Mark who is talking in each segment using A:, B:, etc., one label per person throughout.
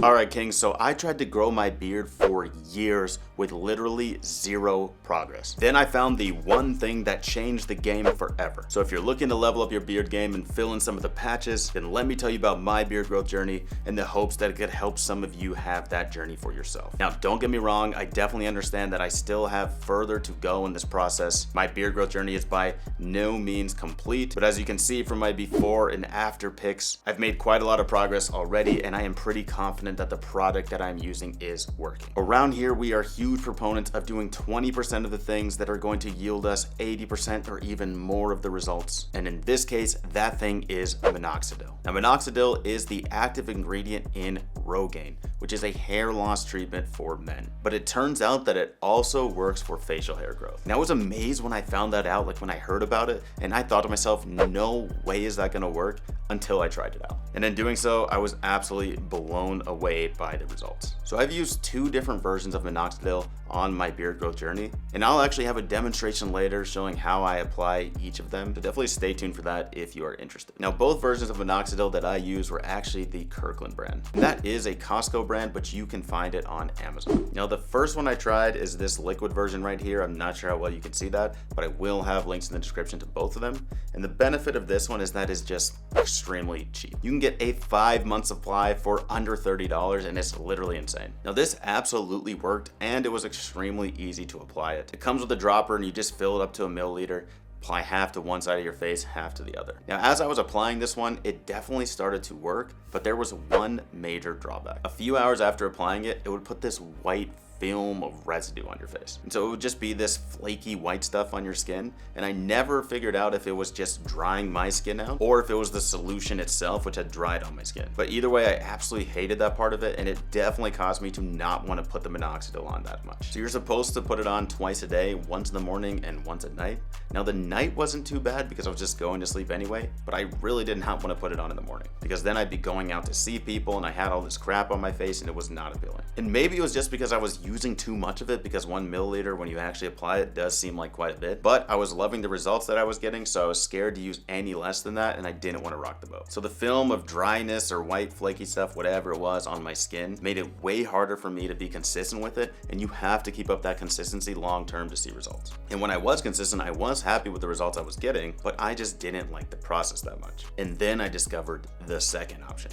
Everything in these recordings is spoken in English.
A: Alright King, so I tried to grow my beard for years with literally zero progress. Then I found the one thing that changed the game forever. So if you're looking to level up your beard game and fill in some of the patches, then let me tell you about my beard growth journey in the hopes that it could help some of you have that journey for yourself. Now don't get me wrong, I definitely understand that I still have further to go in this process. My beard growth journey is by no means complete, but as you can see from my before and after pics, I've made quite a lot of progress already, and I am pretty confident that the product that I'm using is working. Around here, we are huge proponents of doing 20% of the things that are going to yield us 80% or even more of the results. And in this case, that thing is Minoxidil. Now, Minoxidil is the active ingredient in Rogaine, which is a hair loss treatment for men. But it turns out that it also works for facial hair growth. Now, I was amazed when I found that out, like when I heard about it, and I thought to myself, no way is that gonna work, until I tried it out. And in doing so, I was absolutely blown away by the results. So I've used 2 different versions of Minoxidil on my beard growth journey, and I'll actually have a demonstration later showing how I apply each of them, so definitely stay tuned for that if you are interested. Now, both versions of Minoxidil that I use were actually the Kirkland brand. And that is a Costco brand, but you can find it on Amazon. Now, the first one I tried is this liquid version right here. I'm not sure how well you can see that, but I will have links in the description to both of them. And the benefit of this one is that it's just extremely cheap. You can get a 5-month supply for under $30, and it's literally insane. Now, this absolutely worked, and it was extremely easy to apply it. It comes with a dropper, and you just fill it up to a milliliter. Apply half to one side of your face, half to the other. Now, as I was applying this one, it definitely started to work, but there was one major drawback. A few hours after applying it, it would put this white film of residue on your face. And so it would just be this flaky white stuff on your skin. And I never figured out if it was just drying my skin out or if it was the solution itself which had dried on my skin. But either way, I absolutely hated that part of it, and it definitely caused me to not want to put the Minoxidil on that much. So you're supposed to put it on twice a day, once in the morning and once at night. Now the night wasn't too bad because I was just going to sleep anyway, but I really did not want to put it on in the morning because then I'd be going out to see people and I had all this crap on my face and it was not appealing. And maybe it was just because I was using too much of it, because 1 milliliter when you actually apply it does seem like quite a bit, but I was loving the results that I was getting, so I was scared to use any less than that, and I didn't want to rock the boat. So the film of dryness or white flaky stuff, whatever it was on my skin, made it way harder for me to be consistent with it, and you have to keep up that consistency long term to see results. And when I was consistent, I was happy with the results I was getting, but I just didn't like the process that much. And then I discovered the second option.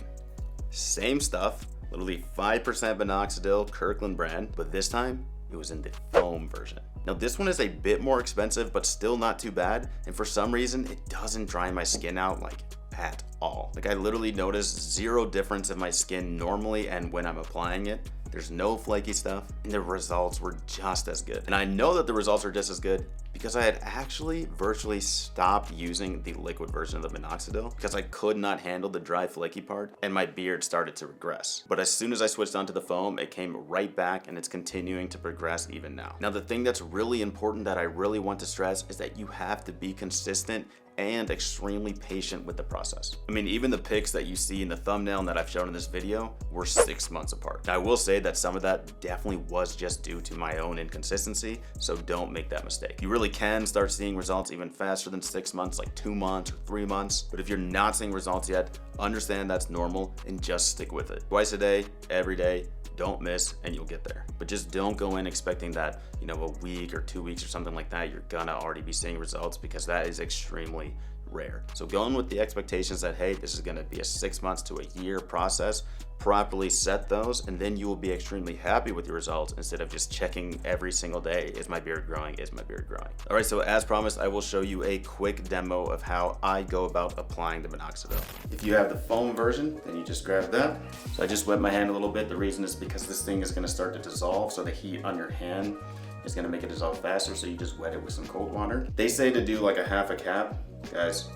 A: Same stuff, literally 5% Minoxidil, Kirkland brand, but this time it was in the foam version. Now this one is a bit more expensive, but still not too bad. And for some reason, it doesn't dry my skin out like at all. Like I literally noticed zero difference in my skin normally and when I'm applying it. There's no flaky stuff, and the results were just as good. And I know that the results are just as good because I had actually virtually stopped using the liquid version of the Minoxidil because I could not handle the dry flaky part and my beard started to regress. But as soon as I switched onto the foam, it came right back, and it's continuing to progress even now. Now the thing that's really important that I really want to stress is that you have to be consistent and extremely patient with the process. I mean, even the pics that you see in the thumbnail and that I've shown in this video were 6 months apart. Now, I will say that some of that definitely was just due to my own inconsistency, so don't make that mistake. You really can start seeing results even faster than 6 months, like 2 months or 3 months. But if you're not seeing results yet, understand that's normal and just stick with it. Twice a day, every day, don't miss, and you'll get there. But just don't go in expecting that, you know, a week or 2 weeks or something like that, you're gonna already be seeing results, because that is extremely rare. So go in with the expectations that, hey, this is gonna be a 6 months to a year process. Properly set those, and then you will be extremely happy with your results instead of just checking every single day, is my beard growing, is my beard growing? All right, so as promised, I will show you a quick demo of how I go about applying the Minoxidil. If you have the foam version, then you just grab that. So I just wet my hand a little bit. The reason is because this thing is gonna start to dissolve, so the heat on your hand is gonna make it dissolve faster, so you just wet it with some cold water. They say to do like a half a cap. Guys,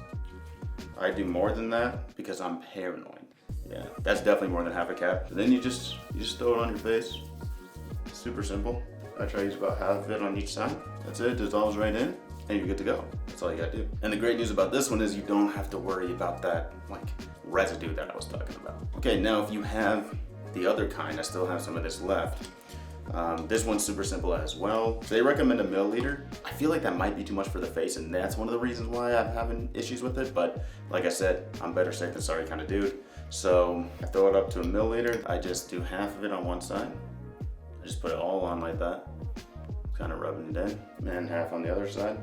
A: I do more than that because I'm paranoid. Yeah, that's definitely more than half a cap. And then you just throw it on your face. Super simple. I try to use about half of it on each side. That's it, dissolves right in, and you're good to go. That's all you gotta do. And the great news about this one is you don't have to worry about that like residue that I was talking about. Okay, now if you have the other kind, I still have some of this left. This one's super simple as well. So they recommend a milliliter. I feel like that might be too much for the face, and that's one of the reasons why I'm having issues with it. But like I said, I'm better safe than sorry kind of dude. So I throw it up to a milliliter. I just do half of it on one side. I just put it all on like that. Kind of rubbing it in. And half on the other side.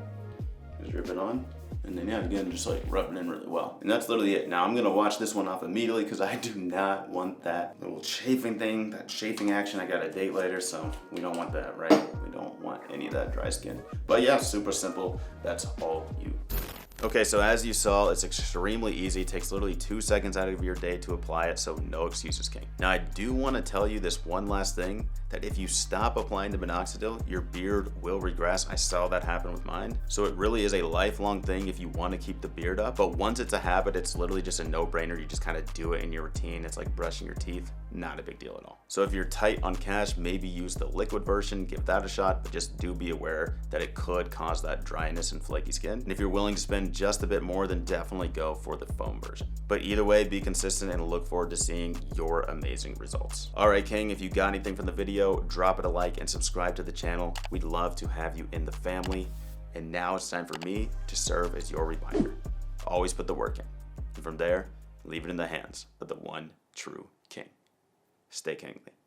A: Just rip it on. And then yeah, again, just like rub it in really well. And that's literally it. Now I'm gonna wash this one off immediately because I do not want that little chafing thing, that chafing action. I got a date later, so we don't want that, right? We don't want any of that dry skin. But yeah, super simple. That's all you do. Okay, so as you saw, it's extremely easy. It takes literally 2 seconds out of your day to apply it, so no excuses, king. Now, I do want to tell you this one last thing, that if you stop applying the Minoxidil, your beard will regress. I saw that happen with mine. So it really is a lifelong thing if you want to keep the beard up. But once it's a habit, it's literally just a no-brainer. You just kind of do it in your routine. It's like brushing your teeth. Not a big deal at all. So if you're tight on cash, maybe use the liquid version, give that a shot, but just do be aware that it could cause that dryness and flaky skin. And if you're willing to spend just a bit more, then definitely go for the foam version. But either way, be consistent and look forward to seeing your amazing results. All right, king, if you got anything from the video, drop it a like and subscribe to the channel. We'd love to have you in the family. And now it's time for me to serve as your reminder. Always put the work in. And from there, leave it in the hands of the one true king. Stay kingly.